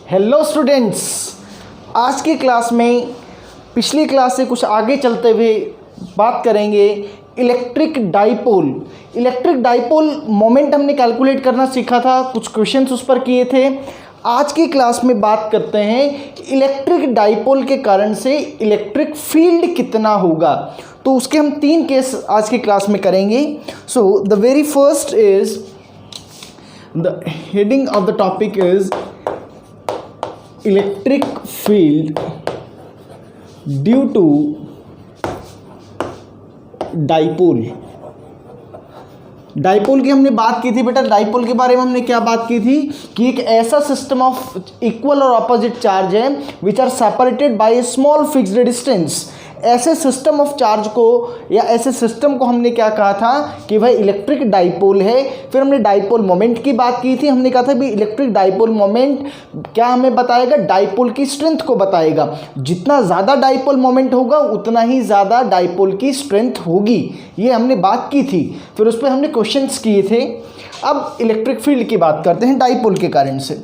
Hello students, आज की class में पिछली क्लास से कुछ आगे चलते हुए बात करेंगे electric dipole. Electric dipole moment हमने कैलकुलेट करना सीखा था, कुछ क्वेश्चंस उस पर किए थे। आज की क्लास में बात करते हैं इलेक्ट्रिक डाइपोल के कारण से इलेक्ट्रिक फील्ड कितना होगा। तो उसके हम 3 केस आज की क्लास में करेंगे। So the very first is the heading of the topic is electric field due to dipole. Dipole की हमने बात की थी बेटा। डाइपोल के बारे में हमने क्या बात की थी कि एक ऐसा सिस्टम ऑफ इक्वल और ऑपोजिट चार्ज है which are separated by a small fixed distance. ऐसे सिस्टम ऑफ चार्ज को या ऐसे सिस्टम को हमने क्या कहा था कि भाई इलेक्ट्रिक डाइपोल है। फिर हमने डाइपोल मोमेंट की बात की थी। हमने कहा था भी इलेक्ट्रिक डाइपोल मोमेंट क्या हमें बताएगा, डाइपोल की स्ट्रेंथ को बताएगा। जितना ज़्यादा डाइपोल मोमेंट होगा उतना ही ज़्यादा डाइपोल की स्ट्रेंथ होगी, ये हमने बात की थी। फिर उस पर हमने क्वेश्चंस किए थे। अब इलेक्ट्रिक फील्ड की बात करते हैं डाइपोल के कारण से।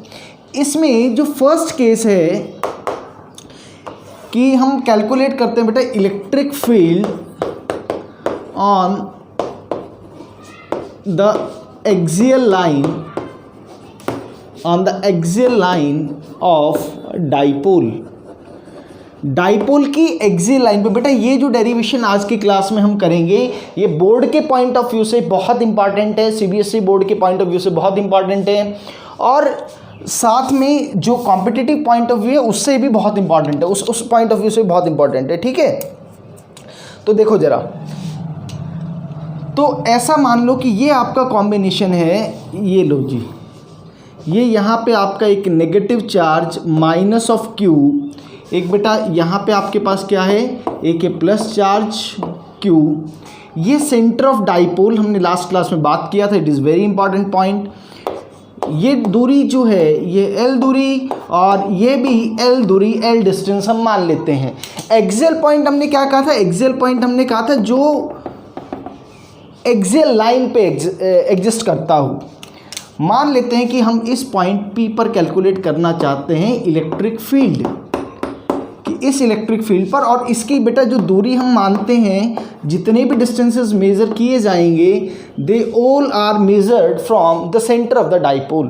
इसमें जो फर्स्ट केस है कि हम कैलकुलेट करते हैं बेटा electric field on the axial line of dipole. Dipole की एक्सियल लाइन पे बेटा ये जो डेरिवेशन आज की क्लास में हम करेंगे ये बोर्ड के पॉइंट ऑफ व्यू से बहुत इंपॉर्टेंट है, सीबीएसई बोर्ड के पॉइंट ऑफ व्यू से बहुत इंपॉर्टेंट है, और साथ में जो कॉम्पिटिटिव पॉइंट ऑफ व्यू है उससे भी बहुत इंपॉर्टेंट है, उस पॉइंट ऑफ व्यू से भी बहुत इंपॉर्टेंट है। ठीक है, तो देखो जरा, तो ऐसा मान लो कि ये आपका कॉम्बिनेशन है, ये लो जी, ये यहाँ पे आपका एक negative charge minus of Q, एक बेटा यहाँ पे आपके पास क्या है, एक प्लस चार्ज क्यू। ये सेंटर ऑफ डाइपोल हमने लास्ट क्लास में बात किया था, it is very important point. ये दूरी जो है ये L दूरी और ये भी L दूरी, L डिस्टेंस हम मान लेते हैं। एक्सियल पॉइंट हमने क्या कहा था, एक्सियल पॉइंट हमने कहा था जो एक्सियल लाइन पे एग्जिस्ट करता हो। मान लेते हैं कि हम इस पॉइंट P पर कैलकुलेट करना चाहते हैं इलेक्ट्रिक फील्ड, कि इस इलेक्ट्रिक फील्ड पर, और इसकी बेटा जो दूरी हम मानते हैं जितने भी डिस्टेंसेस मेज़र किए जाएंगे they all are measured from the centre of the dipole.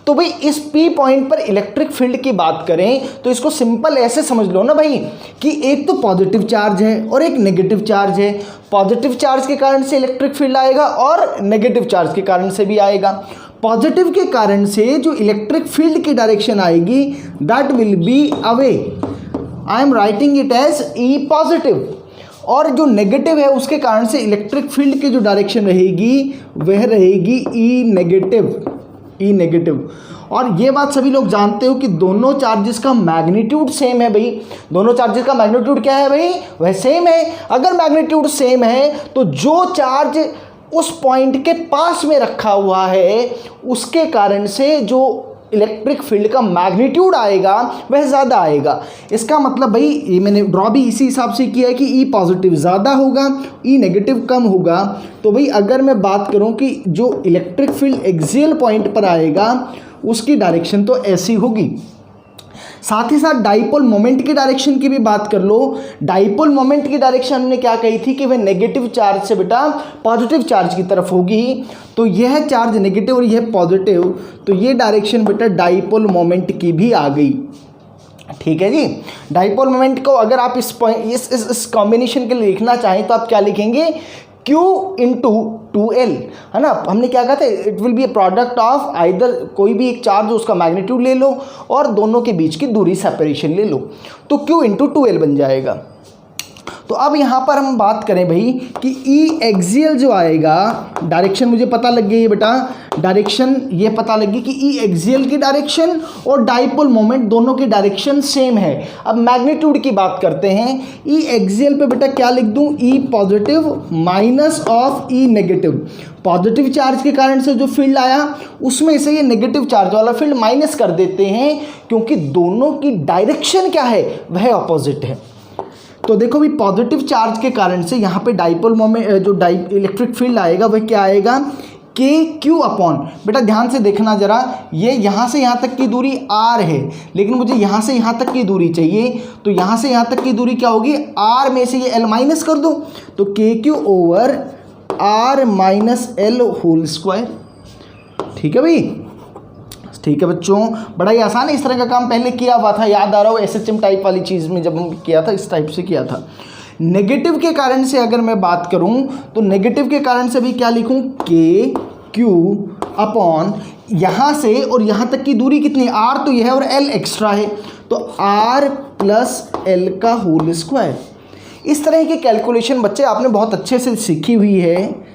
तो भाई इस P पॉइंट पर इलेक्ट्रिक फील्ड की बात करें तो इसको सिंपल ऐसे समझ लो ना भाई कि एक तो पॉजिटिव चार्ज है और एक नेगेटिव चार्ज है। पॉजिटिव चार्ज के कारण से इलेक्ट्रिक फील्ड आएगा और नेगेटिव चार्ज के कारण से भी आएगा। पॉजिटिव के कारण से जो इलेक्ट्रिक फील्ड की डायरेक्शन आएगी that will be away, I am writing it as E positive, और जो नेगेटिव है उसके कारण से इलेक्ट्रिक फील्ड की जो डायरेक्शन रहेगी वह रहेगी E नेगेटिव। और ये बात सभी लोग जानते हो कि दोनों चार्जेस का मैग्नीट्यूड सेम है भाई। दोनों चार्जेस का मैग्नीट्यूड क्या है भाई, वह सेम है। अगर मैग्नीट्यूड सेम है तो जो चार्ज उस पॉइंट के पास में रखा हुआ है उसके कारण से जो इलेक्ट्रिक फील्ड का मैग्नीट्यूड आएगा वह ज़्यादा आएगा। इसका मतलब भाई ये मैंने ड्रॉ भी इसी हिसाब से किया है कि E पॉजिटिव ज़्यादा होगा, E नेगेटिव कम होगा। तो भाई अगर मैं बात करूं कि जो इलेक्ट्रिक फील्ड एक्सियल पॉइंट पर आएगा उसकी डायरेक्शन तो ऐसी होगी। साथ ही साथ डाइपोल मोमेंट की डायरेक्शन की भी बात कर लो। डाइपोल मोमेंट की डायरेक्शन हमने क्या कही थी कि वह नेगेटिव चार्ज से बेटा पॉजिटिव चार्ज की तरफ होगी। तो यह चार्ज नेगेटिव और यह पॉजिटिव, तो ये डायरेक्शन बेटा डाइपोल मोमेंट की भी आ गई। ठीक है जी। डाइपोल मोमेंट को अगर आप इस कॉम्बिनेशन के लिए लिखना चाहें तो आप क्या लिखेंगे, Q इंटू 2L, है ना। हमने क्या कहा था, it will B A product of either, कोई भी एक चार्ज उसका मैग्नीट्यूड ले लो और दोनों के बीच की दूरी सेपरेशन ले लो, तो Q इंटू 2L बन जाएगा। तो अब यहाँ पर हम बात करें भाई कि E एक्सियल जो आएगा, डायरेक्शन मुझे पता लग गई है बेटा, डायरेक्शन ये पता लगी कि E एक्सियल की डायरेक्शन और डाइपोल मोमेंट दोनों की डायरेक्शन सेम है। अब मैग्नीट्यूड की बात करते हैं। E एक्सियल पे बेटा क्या लिख दूं, E positive minus of E negative. Positive charge के कारण से जो फील्ड आया उसमें से ये नेगेटिव चार्ज वाला फील्ड माइनस कर देते हैं क्योंकि दोनों की डायरेक्शन क्या है, वह अपोजिट है। तो देखो भी पॉजिटिव चार्ज के कारण से यहाँ पे डाइपोल मोमेंट जो इलेक्ट्रिक फील्ड आएगा वह क्या आएगा, के क्यू अपॉन, बेटा ध्यान से देखना जरा, ये यहाँ से यहाँ तक की दूरी r है, लेकिन मुझे यहाँ से यहाँ तक की दूरी चाहिए, तो यहाँ से यहाँ तक की दूरी क्या होगी, r में से ये l माइनस कर दो, तो k q over r minus l whole square. ठीक है भाई, ठीक है बच्चों, बड़ा ही आसान है, इस तरह का काम पहले किया हुआ था, याद आ रहा हो SHM टाइप वाली चीज़ में जब हम किया था, इस टाइप से किया था। नेगेटिव के कारण से अगर मैं बात करूं तो नेगेटिव के कारण से भी क्या लिखूं, के क्यू अपॉन यहाँ से और यहाँ तक की दूरी कितनी, r तो यह है और l एक्स्ट्रा है, तो r प्लस एल का होल स्क्वायर। इस तरह की कैलकुलेशन बच्चे आपने बहुत अच्छे से सीखी हुई है।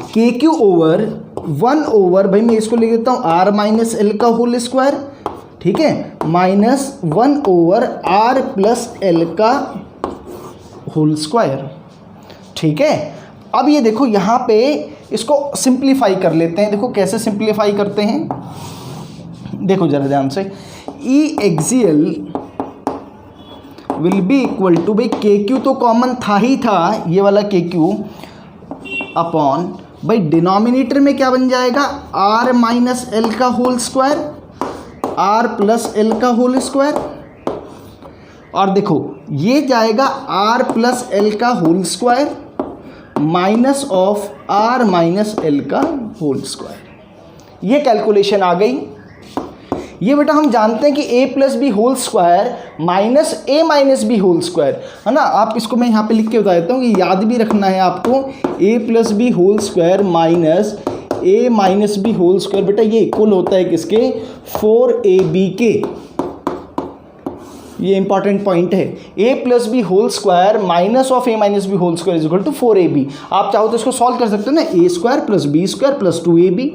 के क्यू ओवर 1 ओवर, भाई मैं इसको लिख देता हूँ r माइनस एल का होल स्क्वायर, ठीक है, minus 1 over r plus l का होल स्क्वायर। ठीक है, अब ये देखो यहाँ पे इसको सिंप्लीफाई कर लेते हैं। देखो कैसे सिंप्लीफाई करते हैं, देखो जरा ध्यान से, E axial will be equal to, भाई के क्यू तो कॉमन था ही था, ये वाला के क्यू अपॉन, भाई डिनोमिनेटर में क्या बन जाएगा, r माइनस एल का whole square, r plus l का होल स्क्वायर, और देखो ये जाएगा r प्लस एल का whole square minus of r minus l का होल स्क्वायर। ये कैलकुलेशन आ गई। ये बेटा हम जानते हैं कि a plus b whole square minus a minus b whole square, है ना। आप इसको मैं यहाँ पे लिख के बता देता हूँ कि याद भी रखना है आपको, a plus b whole square minus a minus b whole square, बेटा ये इक्वल होता है किसके, 4ab के। ये इंपॉर्टेंट पॉइंट है, a plus b whole square minus of a minus b whole square is equal to 4ab। आप चाहो तो इसको सॉल्व कर सकते हो ना, a square plus b square plus 2ab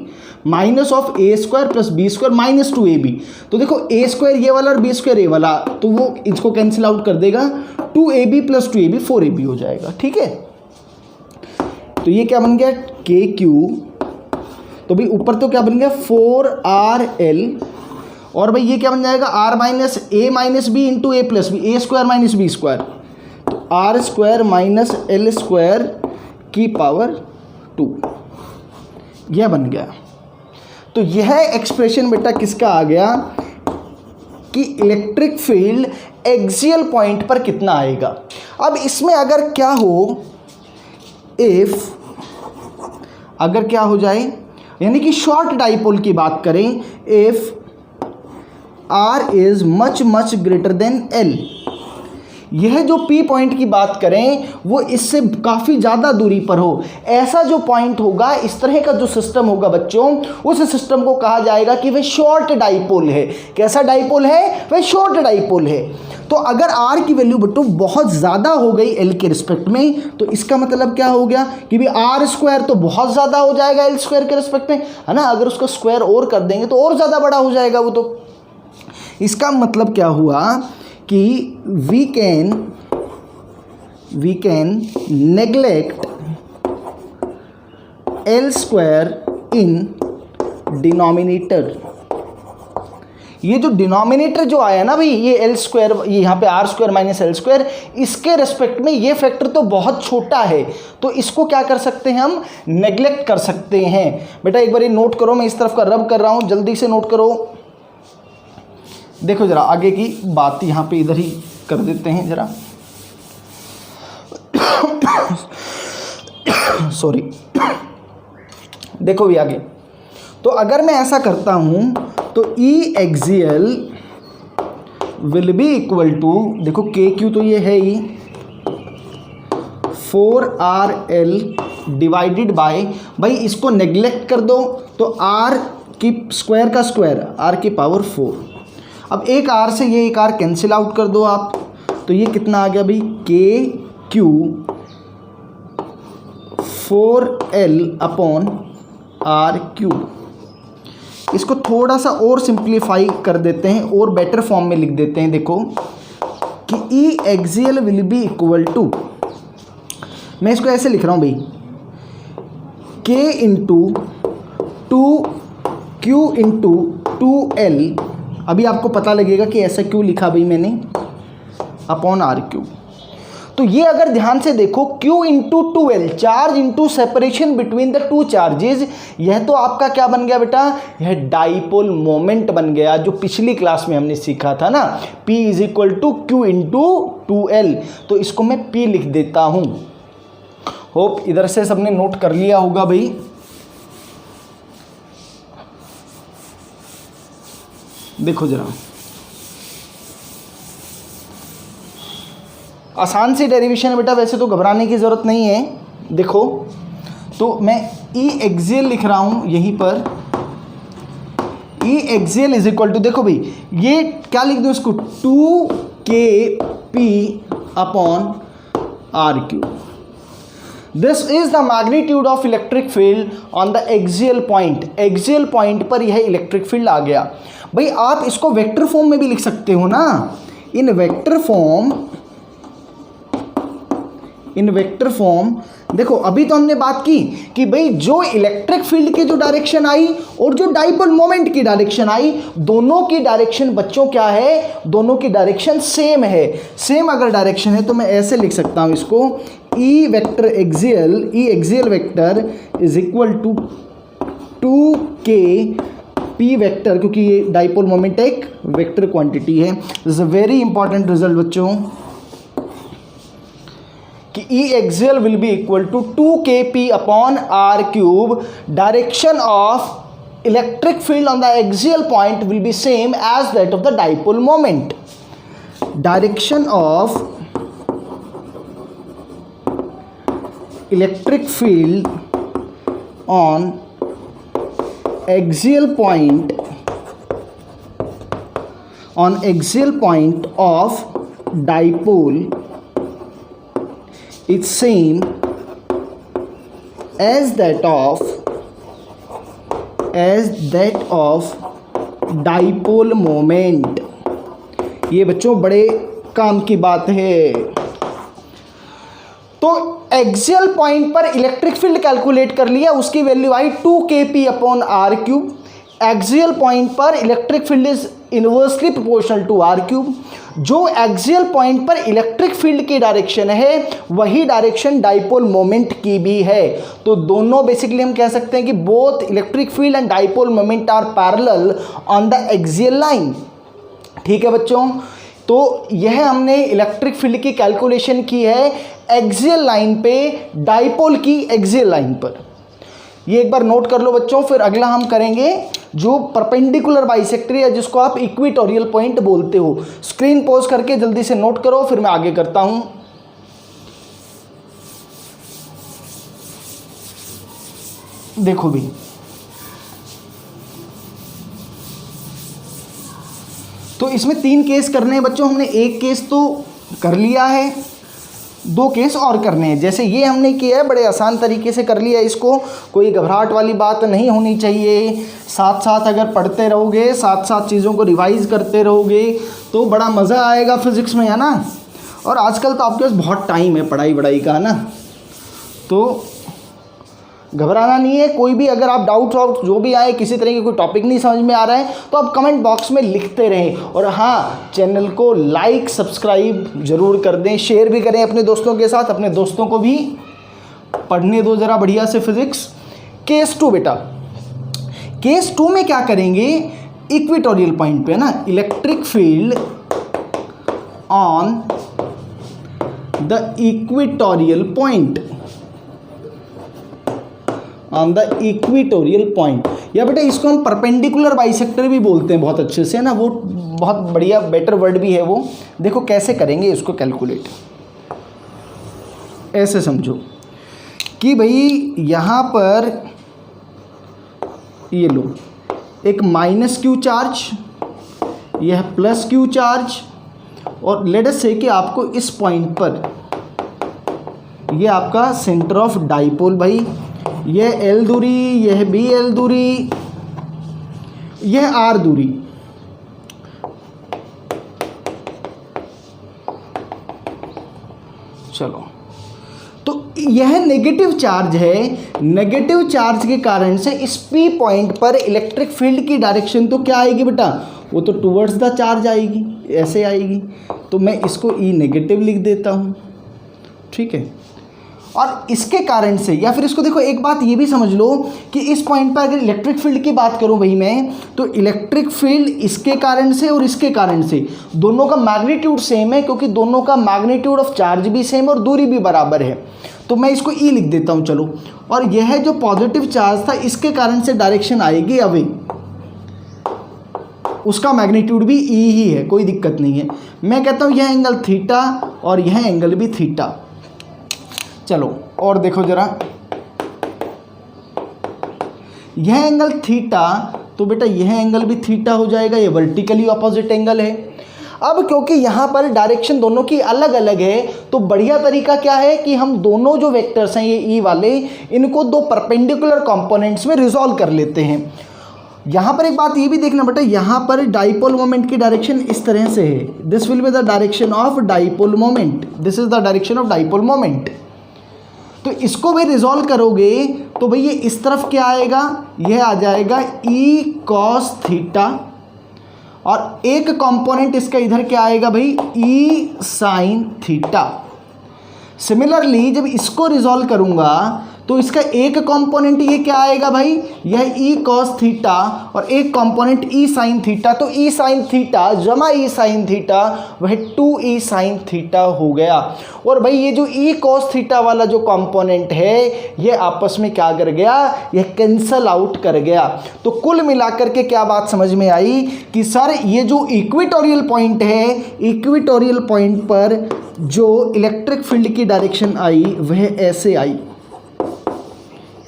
minus of a square plus b square minus 2ab। तो देखो a स्क्वायर ये वाला और b स्क्वायर ये वाला, तो वो इसको कैंसिल आउट कर देगा, 2ab प्लस 2ab 4ab हो जाएगा। ठीक है, तो ये क्या बन गया, के क्यू, तो भाई ऊपर तो क्या बन गया 4rl, और भाई ये क्या बन जाएगा, r माइनस ए माइनस बी इंटू ए प्लस बी, ए स्क्वायर माइनस बी स्क्वायर, तो r square minus l square की पावर 2, यह बन गया। तो यह एक्सप्रेशन बेटा किसका आ गया कि इलेक्ट्रिक फील्ड एक्सियल पॉइंट पर कितना आएगा। अब इसमें अगर क्या हो, इफ अगर क्या हो जाए, यानी कि शॉर्ट डाइपोल की बात करें, if r is much much greater than l, यह जो P पॉइंट की बात करें वो इससे काफ़ी ज़्यादा दूरी पर हो, ऐसा जो पॉइंट होगा, इस तरह का जो सिस्टम होगा बच्चों, उस सिस्टम को कहा जाएगा कि वह शॉर्ट डाइपोल है। कैसा डाइपोल है, वह शॉर्ट डाइपोल है। तो अगर r की वैल्यू बच्चों बहुत ज़्यादा हो गई l के रिस्पेक्ट में, तो इसका मतलब क्या हो गया कि भी r स्क्वायर तो बहुत ज़्यादा हो जाएगा l स्क्वायर के रिस्पेक्ट में, है ना। अगर उसका स्क्वायर और कर देंगे तो और ज़्यादा बड़ा हो जाएगा वो। तो इसका मतलब क्या हुआ कि we can neglect l square in denominator. ये जो डिनोमिनेटर जो आया ना भाई, ये एल स्क्वायर, ये यहाँ पे r square minus l square, इसके रेस्पेक्ट में ये फैक्टर तो बहुत छोटा है, तो इसको क्या कर सकते हैं, हम नेग्लेक्ट कर सकते हैं। बेटा एक बार ये नोट करो, मैं इस तरफ का रब कर रहा हूँ, जल्दी से नोट करो। देखो जरा आगे की बात यहाँ पे इधर ही कर देते हैं जरा, सॉरी। देखो भी आगे, तो अगर मैं ऐसा करता हूँ तो E axial will be equal to, देखो के क्यू तो ये है ही 4rl डिवाइडेड बाय, भाई इसको नेग्लेक्ट कर दो तो r की स्क्वायर का स्क्वायर, r की पावर 4। अब एक r से ये एक r कैंसिल आउट कर दो आप, तो ये कितना आ गया भाई, K Q 4l upon r cube. इसको थोड़ा सा और सिंप्लीफाई कर देते हैं और बेटर फॉर्म में लिख देते हैं। देखो कि E axial will be equal to, मैं इसको ऐसे लिख रहा हूँ भाई, k into 2q into 2l, अभी आपको पता लगेगा कि ऐसा क्यों लिखा भाई मैंने, अपॉन r क्यूब। तो ये अगर ध्यान से देखो Q into 2L, charge into separation between the two charges, यह तो आपका क्या बन गया बेटा, यह डाइपोल मोमेंट बन गया, जो पिछली क्लास में हमने सीखा था ना, P is equal to Q into 2L। तो इसको मैं P लिख देता हूं। होप इधर से सबने नोट कर लिया होगा भाई। देखो जरा, आसान सी डेरिवेशन है बेटा, वैसे तो घबराने की ज़रूरत नहीं है। देखो तो मैं E एक्सियल लिख रहा हूँ यहीं पर, E axial is equal to, देखो भाई ये क्या लिख दूँ इसको, 2kp upon r cube. This is the magnitude of electric field on the axial point. Axial point पर यह इलेक्ट्रिक फील्ड आ गया। भाई आप इसको वेक्टर फॉर्म में भी लिख सकते हो ना, इन वेक्टर फॉर्म। देखो अभी तो हमने बात की कि भाई जो इलेक्ट्रिक फील्ड की जो डायरेक्शन आई और जो डाइपोल मोमेंट की डायरेक्शन आई, दोनों की डायरेक्शन बच्चों क्या है, दोनों की डायरेक्शन सेम है। सेम अगर डायरेक्शन है तो मैं ऐसे लिख सकता हूं इसको, E vector axial, E axial vector is equal to 2k P vector, क्योंकि ये डाइपोल मोमेंट एक वेक्टर क्वांटिटी है। This is a very important result बच्चों, कि E axial will be equal to 2kp upon r cube. Direction of electric field on the axial point will be same as that of the dipole moment. Direction of electric field on axial point of dipole is same as that of dipole moment। ये बच्चों बड़े काम की बात है। तो axial point पर electric field calculate कर लिया, उसकी वैल्यू आई 2kp upon r cube. Axial point पर electric field is inversely proportional to r cube. जो एक्सियल पॉइंट पर इलेक्ट्रिक फील्ड की डायरेक्शन है वही डायरेक्शन डाइपोल मोमेंट की भी है। तो दोनों बेसिकली हम कह सकते हैं कि both electric field and dipole moment are parallel on the axial line. ठीक है बच्चों, तो यह हमने इलेक्ट्रिक फील्ड की कैलकुलेशन की है एक्सियल लाइन पे, डाइपोल की एक्सियल लाइन पर। ये एक बार नोट कर लो बच्चों। फिर अगला हम करेंगे जो परपेंडिकुलर बाइसेक्टर है, जिसको आप इक्वेटोरियल पॉइंट बोलते हो। स्क्रीन पॉज करके जल्दी से नोट करो, फिर मैं आगे करता हूं। देखो भी, तो इसमें 3 केस करने हैं बच्चों। हमने एक केस तो कर लिया है, 2 केस और करने हैं। जैसे ये हमने किया है, बड़े आसान तरीके से कर लिया इसको, कोई घबराहट वाली बात नहीं होनी चाहिए। साथ साथ अगर पढ़ते रहोगे, साथ साथ चीज़ों को रिवाइज करते रहोगे तो बड़ा मज़ा आएगा फिज़िक्स में, है ना। और आजकल तो आपके पास बहुत टाइम है पढ़ाई का, है ना, तो घबराना नहीं है। कोई भी अगर आप डाउट जो भी आए, किसी तरह की कोई टॉपिक नहीं समझ में आ रहा है तो आप कमेंट बॉक्स में लिखते रहें। और हाँ, चैनल को लाइक सब्सक्राइब ज़रूर कर दें, शेयर भी करें अपने दोस्तों के साथ। अपने दोस्तों को भी पढ़ने दो ज़रा बढ़िया से फिज़िक्स। केस 2 बेटा, केस 2 में क्या करेंगे, इक्वेटोरियल पॉइंट पे, ना, electric field on the equatorial point, on the equatorial point, या बेटा इसको हम परपेंडिकुलर बाइसेक्टर भी बोलते हैं बहुत अच्छे से, ना, वो बहुत बढ़िया बेटर वर्ड भी है वो। देखो कैसे करेंगे इसको कैलकुलेट, ऐसे समझो कि भाई यहाँ पर ये लो एक -q चार्ज, यह +q चार्ज, और लेट अस से कि आपको इस पॉइंट पर ये आपका सेंटर ऑफ डाइपोल, भाई यह L दूरी, यह BL दूरी, यह R दूरी। चलो, तो यह नेगेटिव चार्ज है। नेगेटिव चार्ज के कारण से इस P पॉइंट पर इलेक्ट्रिक फील्ड की डायरेक्शन तो क्या आएगी बेटा, वो तो टुवर्ड्स द चार्ज आएगी, ऐसे आएगी। तो मैं इसको E नेगेटिव लिख देता हूँ। ठीक है। और इसके कारण से, या फिर इसको देखो, एक बात ये भी समझ लो कि इस पॉइंट पर अगर इलेक्ट्रिक फील्ड की बात करूं भाई मैं, तो इलेक्ट्रिक फील्ड इसके कारण से और इसके कारण से दोनों का मैग्नीट्यूड सेम है, क्योंकि दोनों का मैग्नीट्यूड ऑफ चार्ज भी सेम और दूरी भी बराबर है। तो मैं इसको ई लिख देता हूं, चलो। और यह जो पॉजिटिव चार्ज था इसके कारण से डायरेक्शन आएगी अवे, उसका मैग्नीट्यूड भी ई ही है, कोई दिक्कत नहीं है। मैं कहता हूं यह एंगल थीटा और यह एंगल भी थीटा। चलो और देखो जरा, यह एंगल थीटा, तो बेटा यह एंगल भी थीटा हो जाएगा, ये वर्टिकली ऑपोजिट एंगल है। अब क्योंकि यहाँ पर डायरेक्शन दोनों की अलग अलग है, तो बढ़िया तरीका क्या है कि हम दोनों जो वेक्टर्स हैं ये ई वाले, इनको दो परपेंडिकुलर कंपोनेंट्स में रिजॉल्व कर लेते हैं। यहाँ पर एक बात ये भी देखना बेटा, यहाँ पर डाइपोल मोमेंट की डायरेक्शन इस तरह से है, this will be the direction of dipole moment, this is the direction of dipole moment. तो इसको भी रिजॉल्व करोगे तो भाई ये इस तरफ क्या आएगा, यह आ जाएगा ई कॉस थीटा, और एक कंपोनेंट इसका इधर क्या आएगा भाई, ई साइन थीटा। सिमिलरली जब इसको रिजॉल्व करूंगा तो इसका एक कंपोनेंट ये क्या आएगा भाई, यह ई कॉस थीटा, और एक कंपोनेंट ई साइन थीटा। तो ई साइन थीटा जमा ई साइन थीटा वह 2 ई साइन थीटा हो गया। और भाई ये जो ई कॉस थीटा वाला जो कंपोनेंट है ये आपस में क्या कर गया, यह कैंसल आउट कर गया। तो कुल मिलाकर के क्या बात समझ में आई कि सर ये जो इक्वेटोरियल पॉइंट है, इक्वेटोरियल पॉइंट पर जो इलेक्ट्रिक फील्ड की डायरेक्शन आई वह ऐसे आई,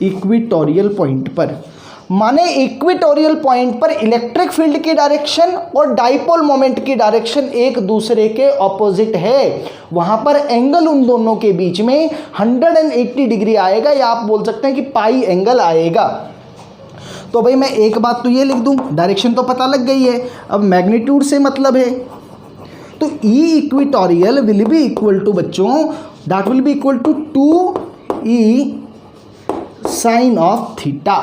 इक्वेटोरियल पॉइंट पर। माने इक्वेटोरियल पॉइंट पर इलेक्ट्रिक फील्ड की डायरेक्शन और डाइपोल मोमेंट की डायरेक्शन एक दूसरे के ऑपोजिट है, वहां पर एंगल उन दोनों के बीच में 180 डिग्री आएगा, या आप बोल सकते हैं कि पाई एंगल आएगा। तो भाई मैं एक बात तो ये लिख दूं, डायरेक्शन तो पता लग गई है, अब मैग्नीट्यूड से मतलब है। तो E equatorial will be equal to बच्चों, that will be equal to 2 sine of theta.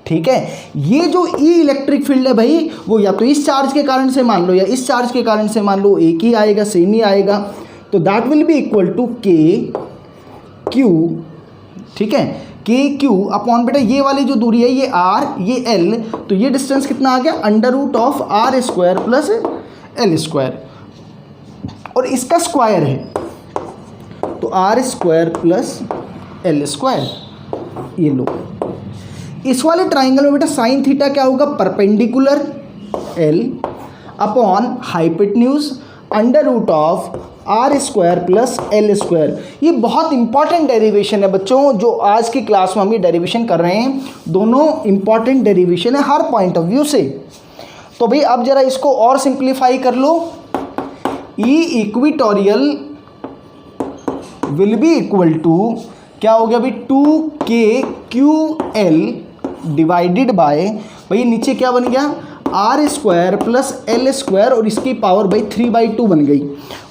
ठीक है, ये जो ई इलेक्ट्रिक फील्ड है भाई वो या तो इस चार्ज के कारण से मान लो या इस चार्ज के कारण से मान लो, एक ही आएगा, सेम ही आएगा। तो that will be equal to k q, ठीक है, के क्यू अपॉन बेटा ये वाली जो दूरी है ये आर, ये एल, तो ये डिस्टेंस कितना आ गया, under root of r square plus l square, और इसका स्क्वायर है तो r square plus l square. ये लो, इस वाले ट्राइंगल में बेटा साइन थीटा क्या होगा, perpendicular l upon hypotenuse under root of r square plus l square. ये बहुत इंपॉर्टेंट डेरिवेशन है बच्चों, जो आज की क्लास में हम ये डेरिवेशन कर रहे हैं, दोनों इंपॉर्टेंट डेरिवेशन है हर पॉइंट ऑफ व्यू से। तो भाई अब जरा इसको और सिंप्लीफाई कर लो, E equatorial will be equal to क्या हो गया भाई, 2KQL डिवाइडेड बाय, भाई नीचे क्या बन गया, r square plus l square, और इसकी पावर भाई 3/2 बन गई।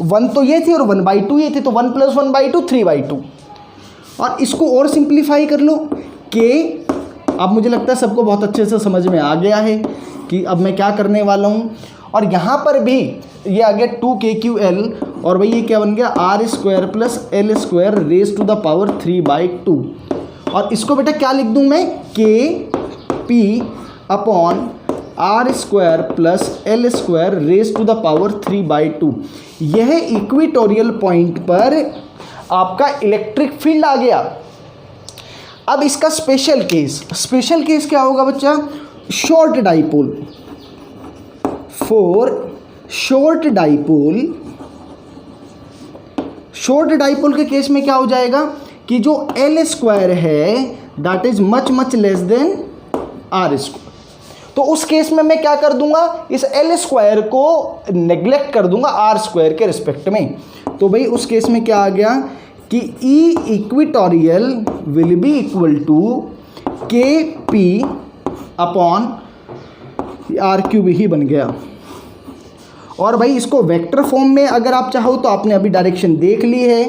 1 तो ये थी और 1/2 ये थी, तो 1 + 1/2 3/2। और इसको और सिंप्लीफाई कर लो, के, अब मुझे लगता है सबको बहुत अच्छे से समझ में आ गया है कि अब मैं क्या करने वाला हूँ। और यहाँ पर भी ये आ गया 2KQL, और भाई ये क्या बन गया, r square plus l square raise to the power 3/2। और इसको बेटा क्या लिख दूँ मैं, KP upon r square plus l square raise to the power 3/2। यह इक्वेटोरियल पॉइंट पर आपका इलेक्ट्रिक फील्ड आ गया। अब इसका स्पेशल केस क्या होगा बच्चा, short dipole. For short dipole के केस में क्या हो जाएगा कि जो एल स्क्वायर है that is much less than r square. तो उस केस में मैं क्या कर दूंगा, इस एल स्क्वायर को नेग्लेक्ट कर दूंगा आर स्क्वायर के रिस्पेक्ट में। तो भाई उस केस में क्या आ गया कि E equatorial will be equal to K P upon are cube ही बन गया। और भाई इसको वेक्टर फॉर्म में अगर आप चाहो तो आपने अभी डायरेक्शन देख ली है,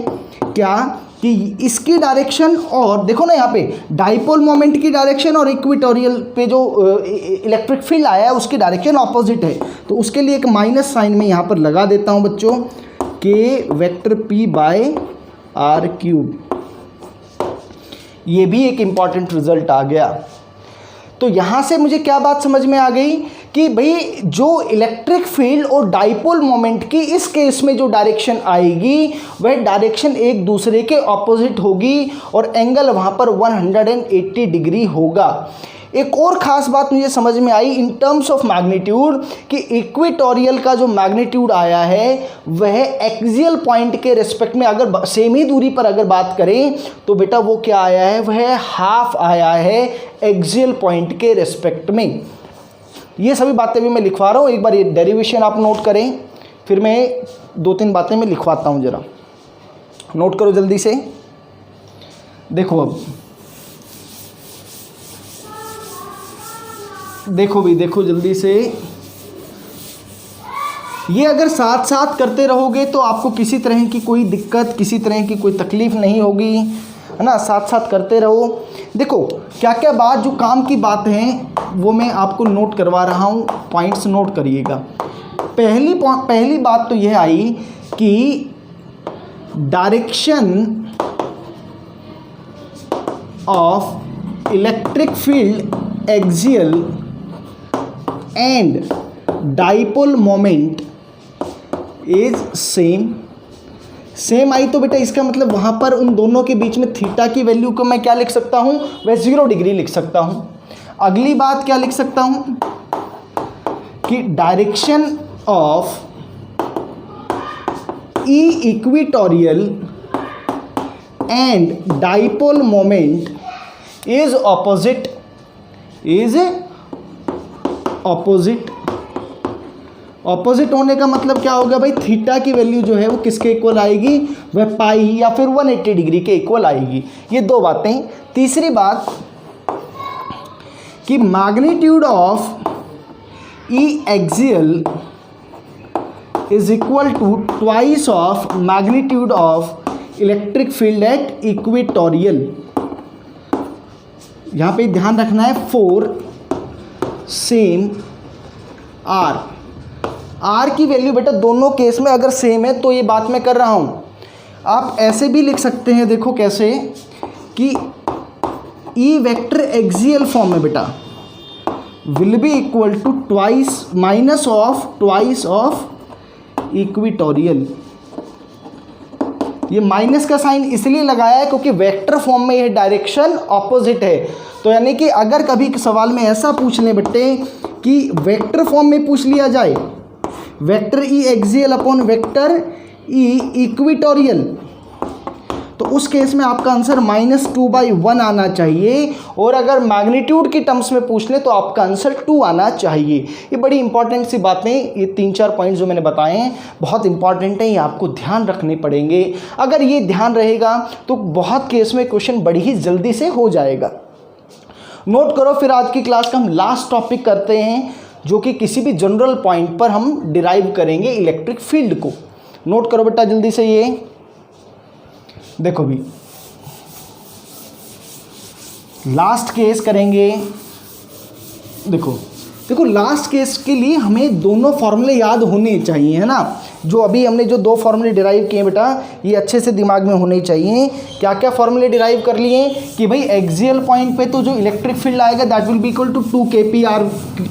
क्या कि इसकी डायरेक्शन, और देखो ना यहाँ पे डाइपोल मोमेंट की डायरेक्शन और इक्वेटोरियल पे जो इलेक्ट्रिक फील्ड आया है उसकी डायरेक्शन ऑपोजिट है। तो उसके लिए एक माइनस साइन में यहाँ पर लगा देता हूँ बच्चों, k vector p by r cube. ये भी एक इम्पॉर्टेंट रिजल्ट आ गया। तो यहाँ से मुझे क्या बात समझ में आ गई कि भाई जो इलेक्ट्रिक फील्ड और डाइपोल मोमेंट की इस केस में जो डायरेक्शन आएगी वह डायरेक्शन एक दूसरे के ऑपोजिट होगी और एंगल वहाँ पर 180 डिग्री होगा। एक और ख़ास बात मुझे समझ में आई इन टर्म्स ऑफ मैग्नीट्यूड कि इक्वेटोरियल का जो मैग्नीट्यूड आया है वह एक्सियल पॉइंट के रिस्पेक्ट में, अगर सेम ही दूरी पर अगर बात करें तो बेटा वो क्या आया है, वह हाफ आया है एक्सियल पॉइंट के रिस्पेक्ट में। ये सभी बातें भी मैं लिखवा रहा हूँ, एक बार ये डेरिवेशन आप नोट करें, फिर मैं 2-3 बातें मैं लिखवाता हूँ, ज़रा नोट करो जल्दी से। देखो अब देखो भी, देखो जल्दी से। ये अगर साथ साथ करते रहोगे तो आपको किसी तरह की कोई दिक्कत, किसी तरह की कोई तकलीफ़ नहीं होगी, है ना। साथ साथ करते रहो। देखो क्या क्या बात, जो काम की बात हैं वो मैं आपको नोट करवा रहा हूँ, पॉइंट्स नोट करिएगा। पहली बात तो यह आई कि direction of electric field axial and dipole moment is same आई। तो बेटा इसका मतलब वहाँ पर उन दोनों के बीच में थीटा की वैल्यू को मैं क्या लिख सकता हूँ, वह 0 डिग्री लिख सकता हूँ। अगली बात क्या लिख सकता हूँ कि direction of E equatorial and dipole moment is opposite, opposite होने का मतलब क्या होगा भाई, थीटा की वैल्यू जो है वो किसके इक्वल आएगी, वह पाई या फिर 180 डिग्री के इक्वल आएगी। ये 2 बातें। तीसरी बात कि magnitude of E axial is equal to twice of magnitude of electric field at equatorial. यहाँ पे ध्यान रखना है 4 सेम आर की वैल्यू बेटा दोनों केस में अगर सेम है तो ये बात मैं कर रहा हूँ। आप ऐसे भी लिख सकते हैं, देखो कैसे, कि ई वेक्टर एक्सियल फॉर्म में बेटा will be equal to twice of equatorial. ये माइनस का साइन इसलिए लगाया है क्योंकि वेक्टर फॉर्म में ये डायरेक्शन ऑपोजिट है। तो यानी कि अगर कभी सवाल में ऐसा पूछ लें बेटे कि वेक्टर फॉर्म में पूछ लिया जाए, vector E axial upon vector E equatorial, तो उस केस में आपका आंसर -2/1 आना चाहिए। और अगर मैग्नीट्यूड की टर्म्स में पूछ ले तो आपका आंसर 2 आना चाहिए। ये बड़ी इंपॉर्टेंट सी बातें, ये 3-4 पॉइंट्स जो मैंने बताए हैं बहुत इंपॉर्टेंट हैं, ये आपको ध्यान रखने पड़ेंगे। अगर ये ध्यान रहेगा तो बहुत केस में क्वेश्चन बड़ी ही जल्दी से हो जाएगा। नोट करो। फिर आज की क्लास का हम लास्ट टॉपिक करते हैं जो कि किसी भी जनरल पॉइंट पर हम डिराइव करेंगे इलेक्ट्रिक फील्ड को। नोट करो बेटा जल्दी से। ये देखो भी, लास्ट केस करेंगे। देखो लास्ट केस के लिए हमें दोनों फॉर्मूले याद होने चाहिए, है ना। जो अभी हमने जो 2 फॉर्मूले डिराइव किए बेटा, ये अच्छे से दिमाग में होने चाहिए। क्या क्या फॉर्मूले डिराइव कर लिए कि भाई एक्सियल पॉइंट पे तो जो इलेक्ट्रिक फील्ड आएगा that will be equal to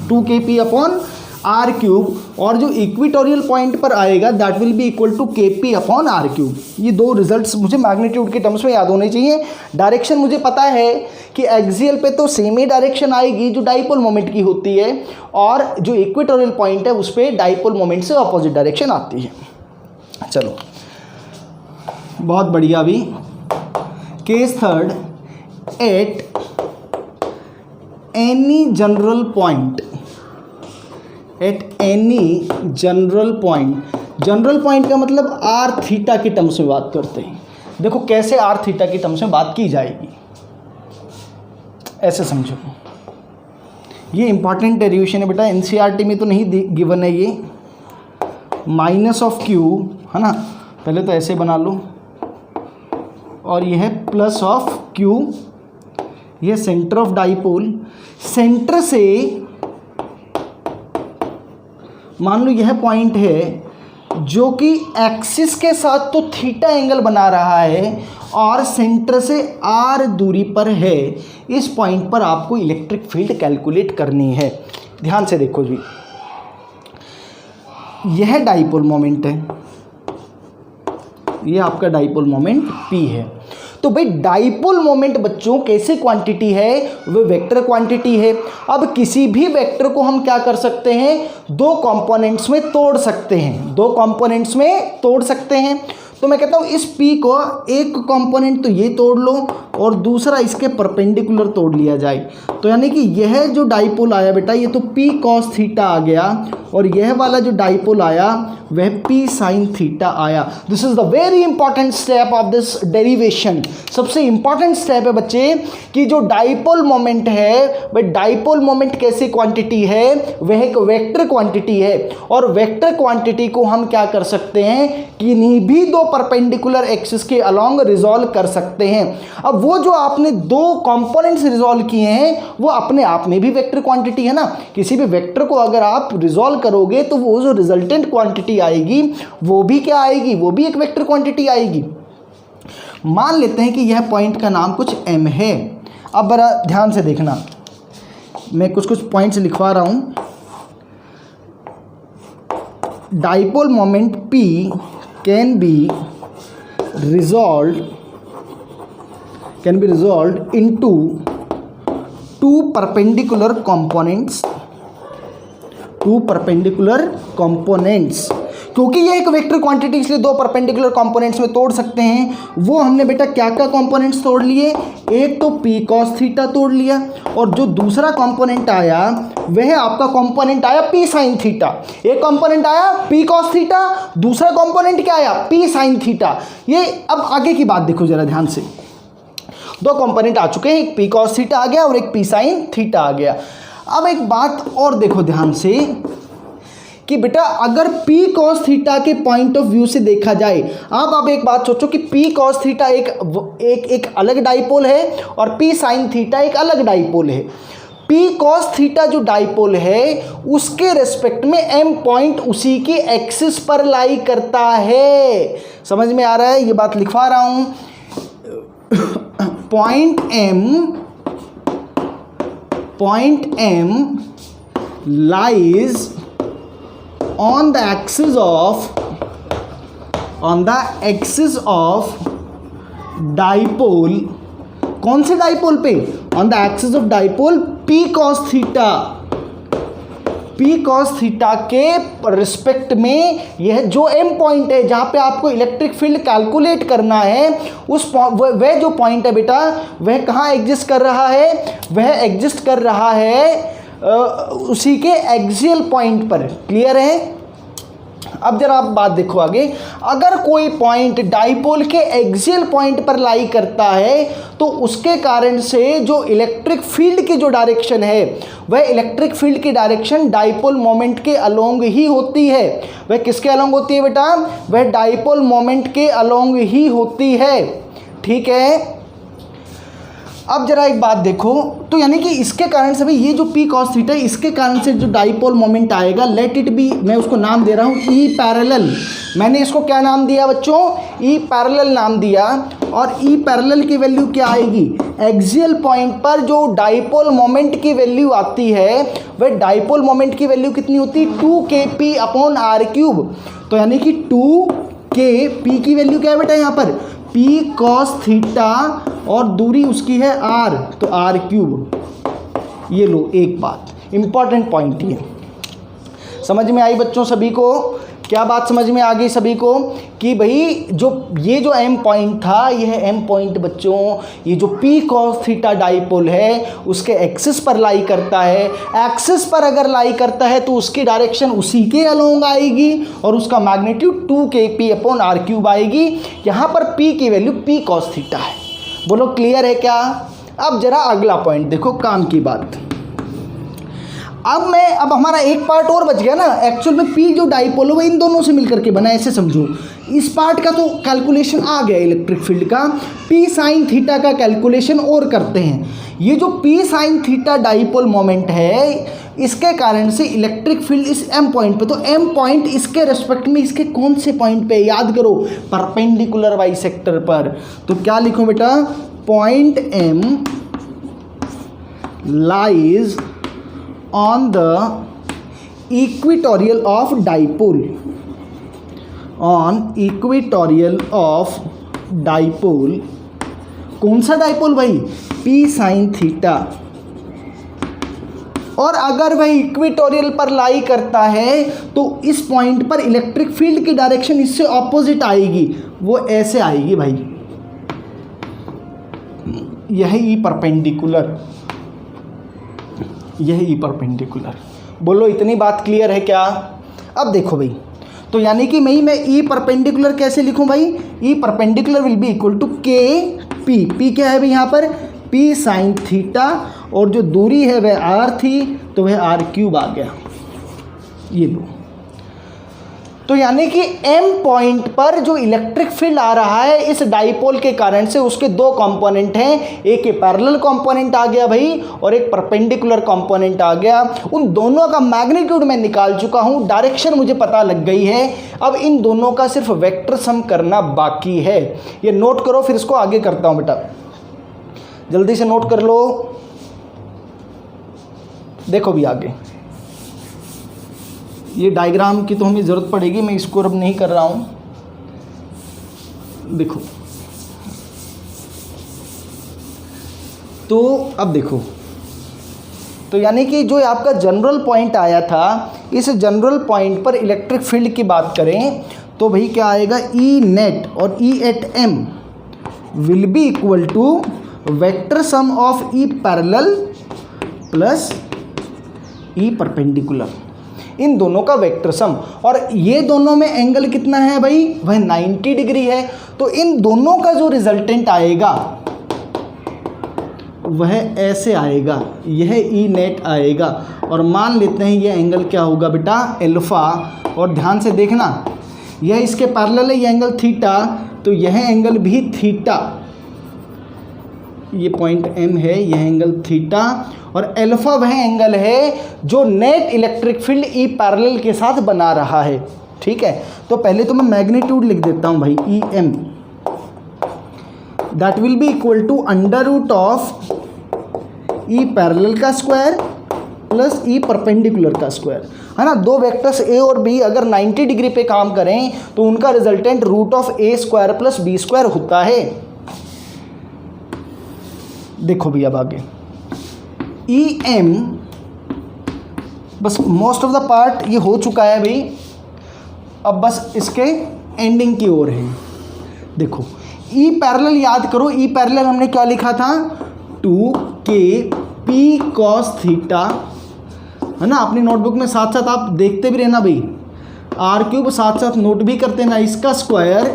2kp upon are cube, और जो इक्वेटोरियल पॉइंट पर आएगा that will be equal to kp upon are cube. ये 2 रिजल्ट्स मुझे मैग्नीट्यूड के टर्म्स में याद होने चाहिए। डायरेक्शन मुझे पता है कि एक्सियल पे तो सेम ही डायरेक्शन आएगी जो डाइपोल मोमेंट की होती है, और जो इक्वेटोरियल पॉइंट है उस पर डाइपोल मोमेंट से अपोजिट डायरेक्शन आती है। चलो बहुत बढ़िया। भी case third, eight any general point, general point का मतलब आर थीटा की टर्म्स में बात करते हैं। देखो कैसे आर थीटा की टर्म्स में बात की जाएगी, ऐसे समझो। ये इंपॉर्टेंट डेरिवेशन है बेटा, एनसीईआरटी में तो नहीं गिवन है ये। -ऑफ क्यू, है ना, पहले तो ऐसे बना लो, और ये है +ऑफ क्यू, ये सेंटर ऑफ डाइपोल। सेंटर से मान लो यह पॉइंट है, जो कि एक्सिस के साथ तो थीटा एंगल बना रहा है और सेंटर से r दूरी पर है, इस पॉइंट पर आपको इलेक्ट्रिक फील्ड कैलकुलेट करनी है। ध्यान से देखो जी, यह डाइपोल मोमेंट है, ये आपका डाइपोल मोमेंट P है। तो भाई डाइपोल मोमेंट बच्चों कैसे क्वांटिटी है, वो वेक्टर क्वांटिटी है। अब किसी भी वेक्टर को हम क्या कर सकते हैं, दो कंपोनेंट्स में तोड़ सकते हैं, दो कंपोनेंट्स में तोड़ सकते हैं। तो मैं कहता हूँ इस P को एक कंपोनेंट तो ये तोड़ लो और दूसरा इसके परपेंडिकुलर तोड़ लिया जाए। तो यानी कि यह जो डाइपोल आया बेटा, ये तो P cos थीटा आ गया और यह वाला जो डाइपोल आया वह P sin थीटा आया। This is the very important step of this derivation. सबसे इंपॉर्टेंट स्टेप है बच्चे कि जो डाइपोल मोमेंट है वह डाइपोल मोमेंट कैसी क्वांटिटी है, वह एक वेक्टर क्वांटिटी है। और वेक्टर क्वांटिटी को हम क्या कर सकते हैं, किन्हीं भी दो परपेंडिकुलर एक्सिस के अलोंग रिजॉल्व कर सकते हैं। अब वो जो आपने दो कंपोनेंट्स रिजॉल्व किए हैं वो अपने आप में भी वेक्टर क्वांटिटी है ना। किसी भी वेक्टर को अगर आप रिजॉल्व करोगे तो वो जो रिजल्टेंट क्वांटिटी आएगी वो भी क्या आएगी, वो भी एक वेक्टर क्वांटिटी आएगी। मान लेते हैं कि यह पॉइंट का नाम कुछ m है। अब बड़ा ध्यान से देखना, मैं कुछ कुछ पॉइंट्स लिखवा रहा हूं। Dipole moment P can be resolved into two perpendicular components। क्योंकि ये एक वेक्टर क्वांटिटी इसलिए दो परपेंडिकुलर कंपोनेंट्स में तोड़ सकते हैं। वो हमने बेटा क्या क्या कंपोनेंट्स तोड़ लिए, एक तो P cos थीटा तोड़ लिया और जो दूसरा कंपोनेंट आया वह आपका कंपोनेंट आया P sin थीटा। एक कंपोनेंट आया P cos थीटा, दूसरा कंपोनेंट क्या आया P sin थीटा। ये अब आगे की बात देखो जरा ध्यान से, दो कंपोनेंट आ चुके हैं, एक P cos थीटा आ गया और एक P sin थीटा आ गया। अब एक बात और देखो ध्यान से कि बेटा अगर P cos थीटा के पॉइंट ऑफ व्यू से देखा जाए, आप एक बात सोचो कि P cos थीटा एक अलग डाइपोल है और P sin थीटा एक अलग डाइपोल है। P cos थीटा जो डाइपोल है उसके रेस्पेक्ट में m पॉइंट उसी के एक्सिस पर लाई करता है। समझ में आ रहा है, ये बात लिखवा रहा हूं। Point m lies on the axis of dipole। कौन से डाइपोल पे, on the axis of dipole P cos theta. P cos theta के रिस्पेक्ट में यह जो m पॉइंट है जहां पे आपको इलेक्ट्रिक फील्ड कैलकुलेट करना है, उस वह जो पॉइंट है बेटा वह कहाँ एग्जिस्ट कर रहा है, वह एग्जिस्ट कर रहा है उसी के एक्सियल पॉइंट पर। क्लियर है। अब जरा आप बात देखो आगे, अगर कोई पॉइंट डाइपोल के एक्सियल पॉइंट पर लाई करता है तो उसके कारण से जो इलेक्ट्रिक फील्ड की जो डायरेक्शन है वह इलेक्ट्रिक फील्ड की डायरेक्शन डाइपोल मोमेंट के अलोंग ही होती है। वह किसके अलोंग होती है बेटा, वह डाइपोल मोमेंट के अलोंग ही होती है। ठीक है। अब जरा एक बात देखो, तो यानी कि इसके कारण से भाई ये जो P cos थीटा है इसके कारण से जो डाइपोल मोमेंट आएगा, लेट इट बी, मैं उसको नाम दे रहा हूँ E पैरेलल। मैंने इसको क्या नाम दिया बच्चों, E पैरेलल नाम दिया। और E पैरेलल की वैल्यू क्या आएगी, एक्सियल पॉइंट पर जो डाइपोल मोमेंट की वैल्यू आती है वह डाइपोल मोमेंट की वैल्यू कितनी होती है, 2kp अपॉन r³। तो यानी कि 2kp की वैल्यू क्या है बेटा यहाँ पर, P cos थीटा और दूरी उसकी है r, तो r³। ये लो एक बात इंपॉर्टेंट पॉइंट ये समझ में आई बच्चों सभी को। क्या बात समझ में आ गई सभी को कि भाई ये जो m पॉइंट था, यह m पॉइंट बच्चों ये जो P cos थीटा डाइपोल है उसके एक्सिस पर लाई करता है। एक्सिस पर अगर लाई करता है तो उसकी डायरेक्शन उसी के अलोंग आएगी और उसका मैग्नीट्यूड 2kp अपॉन r³ आएगी। यहाँ पर P की वैल्यू P cos थीटा है। बोलो क्लियर है क्या। अब जरा अगला पॉइंट देखो, काम की बात। अब हमारा एक पार्ट और बच गया ना। एक्चुअल में P जो डाइपोल है वो इन दोनों से मिलकर के बना है, ऐसे समझो। इस पार्ट का तो कैलकुलेशन आ गया इलेक्ट्रिक फील्ड का। पी साइन थीटा का कैलकुलेशन और करते हैं। ये जो P sine theta dipole moment है, इसके कारण से इलेक्ट्रिक फील्ड इस एम पॉइंट पे, तो एम पॉइंट इसके रेस्पेक्ट में इसके कौन से पॉइंट पे, याद करो, परपेंडिकुलर बाइसेक्टर पर। तो क्या लिखो बेटा, point M lies on the equatorial of dipole, on equatorial of dipole. कौन सा डाइपोल भाई, पी साइन थीटा। और अगर वह इक्वेटोरियल पर लाई करता है तो इस पॉइंट पर इलेक्ट्रिक फील्ड की डायरेक्शन इससे ऑपोजिट आएगी, वो ऐसे आएगी भाई, यह ई परपेंडिकुलर, यह ई परपेंडिकुलर। बोलो इतनी बात क्लियर है क्या? अब देखो भाई, तो यानी कि मैं ई परपेंडिकुलर कैसे लिखूं भाई, E perpendicular will be equal to K P. P क्या है भाई यहाँ पर, पी साइन थीटा, और जो दूरी है वह आर थी तो वह आर क्यूब आ गया, ये लो। तो यानी कि एम पॉइंट पर जो इलेक्ट्रिक फील्ड आ रहा है इस डाइपोल के कारण से, उसके दो कंपोनेंट हैं, एक पैरेलल कंपोनेंट आ गया भाई और एक परपेंडिकुलर कंपोनेंट आ गया। उन दोनों का मैग्नीट्यूड मैं निकाल चुका हूं, डायरेक्शन मुझे पता लग गई है। अब इन दोनों का सिर्फ वेक्टर सम करना बाकी है। ये नोट करो, फिर इसको आगे करता हूं बेटा, जल्दी से नोट कर लो। देखो भी आगे, ये डायग्राम की तो हमें ज़रूरत पड़ेगी, मैं इसको अब नहीं कर रहा हूँ। देखो, तो अब देखो, तो यानी कि जो आपका जनरल पॉइंट आया था, इस जनरल पॉइंट पर इलेक्ट्रिक फील्ड की बात करें तो भाई क्या आएगा, ई नेट और E at M will be equal to vector sum of E parallel plus E perpendicular, इन दोनों का वेक्टर सम। और ये दोनों में एंगल कितना है भाई, वह 90 डिग्री है। तो इन दोनों का जो रिजल्टेंट आएगा वह ऐसे आएगा, यह ई नेट आएगा। और मान लेते हैं ये एंगल क्या होगा बेटा, एल्फा। और ध्यान से देखना, यह इसके पैरेलल है, ये एंगल थीटा, तो यह एंगल भी थीटा, ये पॉइंट एम है, यह एंगल थीटा। और एल्फा वह एंगल है जो net electric field E parallel के साथ बना रहा है। ठीक है, तो पहले तो मैं मैग्नीट्यूड लिख देता हूं भाई, E M that will be equal to under root of E parallel का स्क्वायर प्लस ई परपेंडिकुलर का स्क्वायर, है ना। दो वेक्टर्स ए और बी अगर 90 डिग्री पे काम करें तो उनका resultant root of a square plus b square होता है। देखो भी अब आगे, ई एम, बस मोस्ट ऑफ द पार्ट ये हो चुका है भाई, अब बस इसके एंडिंग की ओर है। देखो ई पैरेलल याद करो, ई पैरेलल हमने क्या लिखा था, 2k p cos थीटा, है ना। अपनी नोटबुक में साथ साथ आप देखते भी रहना भाई, आर क्यूब साथ साथ नोट भी करते ना, इसका स्क्वायर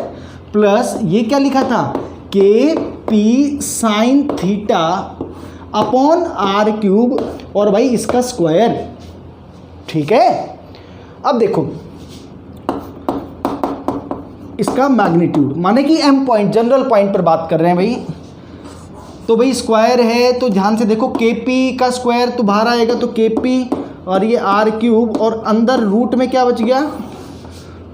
प्लस ये क्या लिखा था, K P sine theta upon are cube, और भाई इसका स्क्वायर। ठीक है, अब देखो इसका मैग्नीट्यूड, माने कि एम पॉइंट, जनरल पॉइंट पर बात कर रहे हैं भाई। तो भाई स्क्वायर है, तो ध्यान से देखो, के पी का स्क्वायर तो बाहर आएगा, तो के पी और ये आर क्यूब, और अंदर रूट में क्या बच गया,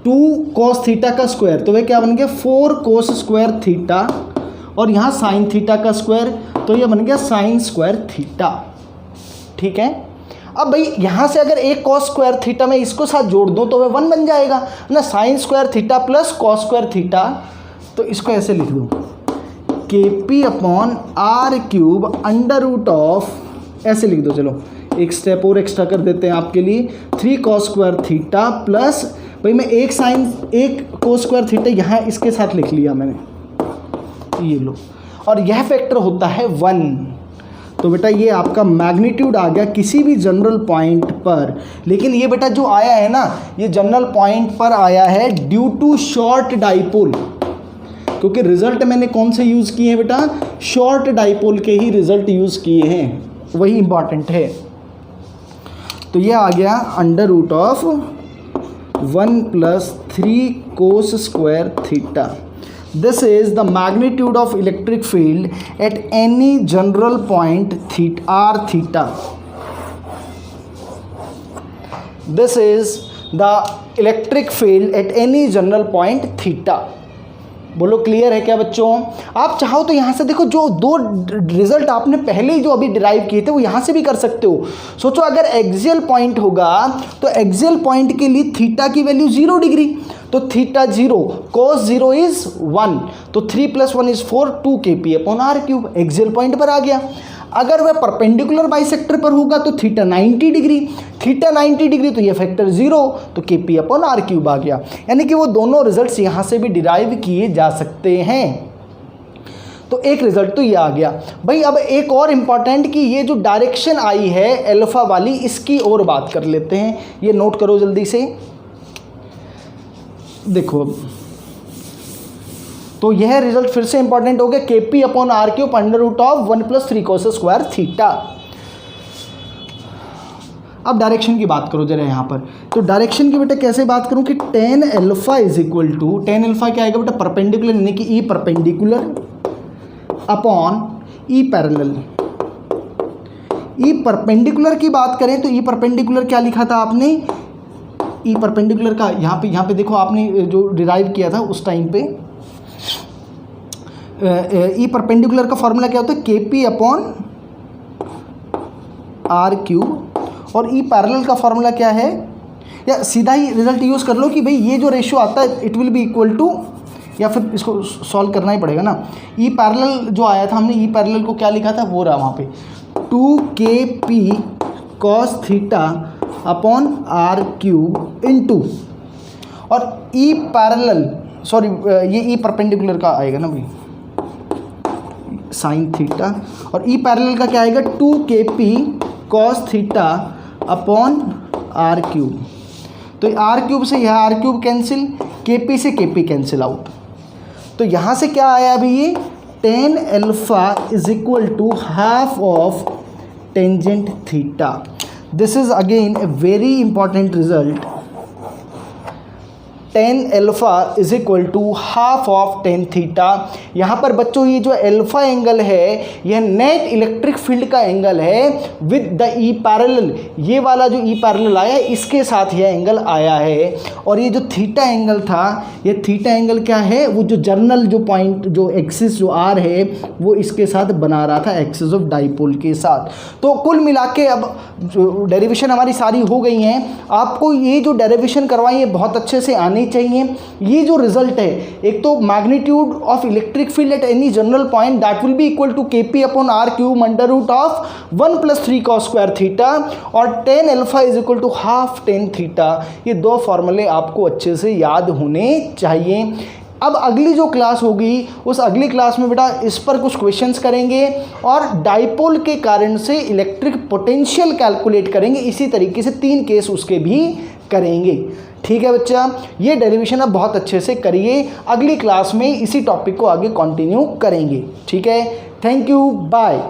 2 cos थीटा का स्क्वायर, तो वह क्या बन गया 4 cos स्क्वायर थीटा, और यहाँ साइन थीटा का स्क्वायर, तो ये बन गया साइन स्क्वायर थीटा। ठीक है, अब भाई यहाँ से अगर एक cos स्क्वायर थीटा में इसको साथ जोड़ दूँ तो वह 1 बन जाएगा ना, sine square theta plus cos square theta. तो इसको ऐसे लिख दूँ, K P upon are cube under root of, ऐसे लिख दो, चलो एक स्टेप और एक्स्ट्रा कर देते हैं आपके लिए, 3 cos स्क्वायर थीटा प्लस, भाई मैं एक साइन एक cos स्क्वायर थीटा यहाँ इसके साथ लिख लिया मैंने, ये लो, और यह फैक्टर होता है 1। तो बेटा ये आपका मैग्नीट्यूड आ गया किसी भी जनरल पॉइंट पर। लेकिन ये बेटा जो आया है ना, ये जनरल पॉइंट पर आया है ड्यू टू शॉर्ट डाइपोल, क्योंकि रिजल्ट मैंने कौन से यूज़ किए हैं बेटा, शॉर्ट डाइपोल के ही रिजल्ट यूज़ किए हैं, वही इंपॉर्टेंट है। तो ये आ गया under root of 1 + 3 cos square theta. This is the magnitude of electric field at any general point r theta. This is the electric field at any general point theta. बोलो clear है क्या बच्चों? आप चाहो तो यहाँ से देखो, जो दो रिजल्ट आपने पहले ही जो अभी डिराइव किए थे वो यहाँ से भी कर सकते हो। सोचो अगर एक्सियल पॉइंट होगा तो एक्सियल पॉइंट के लिए थीटा की वैल्यू 0 डिग्री, तो थीटा 0 cos 0 इज 1, तो 3 + 1 इज 4 2 kp/r³। एक्सियल पॉइंट पर आ गया। अगर वह परपेंडिकुलर बाइसेक्टर पर होगा तो थीटा 90 डिग्री, थीटा 90 डिग्री तो ये फैक्टर 0, तो kp/r³ आ गया। यानी कि वो दोनों रिजल्ट्स यहाँ से भी डिराइव किए जा सकते हैं। तो एक रिजल्ट तो ये आ गया भाई। अब एक और इम्पॉर्टेंट कि ये जो डायरेक्शन आई है अल्फा वाली, इसकी और बात कर लेते हैं। ये नोट करो जल्दी से, देखो तो यह रिजल्ट फिर से इंपॉर्टेंट हो गया, kp/r³ √1 + 3 cos square theta। अब डायरेक्शन की बात करो जरा यहाँ पर। तो डायरेक्शन की बेटा कैसे बात करूँ कि tan alpha is equal to, tan alpha क्या आएगा बेटा? परपेंडिकुलर, यानी कि E perpendicular upon E parallel. E perpendicular की बात करें तो ई परपेंडिकुलर क्या लिखा था आपने? ई परपेंडिकुलर का यहाँ पे देखो, आपने जो डिराइव किया था उस टाइम पे ई परपेंडिकुलर का फॉर्मूला क्या होता है? kp/r³। और ई पैरेलल का फॉर्मूला क्या है? या सीधा ही रिजल्ट यूज़ कर लो कि भाई ये जो रेशियो आता है it will be equal to, या फिर इसको सॉल्व करना ही पड़ेगा ना। ई पैरेलल जो आया था, हमने ई पैरेलल को क्या लिखा था? वो रहा वहाँ पे 2kp cos θ/r³ इंटू, और ई पैरेलल, सॉरी ये ई परपेंडिकुलर का आएगा ना भाई, साइन थीटा, और ई पैरेलल का क्या आएगा? 2kp cos θ/r³। तो r³ से यह r³ कैंसिल, kp से kp कैंसिल आउट। तो यहाँ से क्या आया अभी? ये tan alpha is equal to half of tangent theta. This is again a very important result. tan alpha is equal to half of tan theta. यहाँ पर बच्चों ये जो अल्फा एंगल है यह नेट इलेक्ट्रिक फील्ड का एंगल है with the E parallel. ये वाला जो ई पैरेलल आया है इसके साथ यह एंगल आया है। और ये जो थीटा एंगल था, ये थीटा एंगल क्या है? वो जो जर्नल जो पॉइंट जो एक्सिस जो आर है वो इसके साथ बना रहा था, एक्सिस ऑफ डाइपोल के साथ। तो कुल मिला के अब डेरिवेशन हमारी सारी हो गई हैं। आपको ये जो डेरिवेशन करवाई है बहुत अच्छे से आनी चाहिए। ये जो रिजल्ट है, एक तो magnitude of electric field at any general point that will be equal to kp/r³ √1 + 3 cos square theta, और tan alpha is equal to half tan theta. ये दो फॉर्मूले आपको अच्छे से याद होने चाहिए। अब अगली जो क्लास होगी उस अगली क्लास में बेटा इस पर कुछ क्वेश्चंस करेंगे और डाइपोल के कारण से इलेक्ट्रिक पोटेंशियल कैलकुलेट करेंगे। इसी तरीके से 3 केस उसके भी करेंगे। ठीक है बच्चा, ये डेरिवेशन अब बहुत अच्छे से करिए। अगली क्लास में इसी टॉपिक को आगे कंटिन्यू करेंगे। ठीक है, थैंक यू, बाय।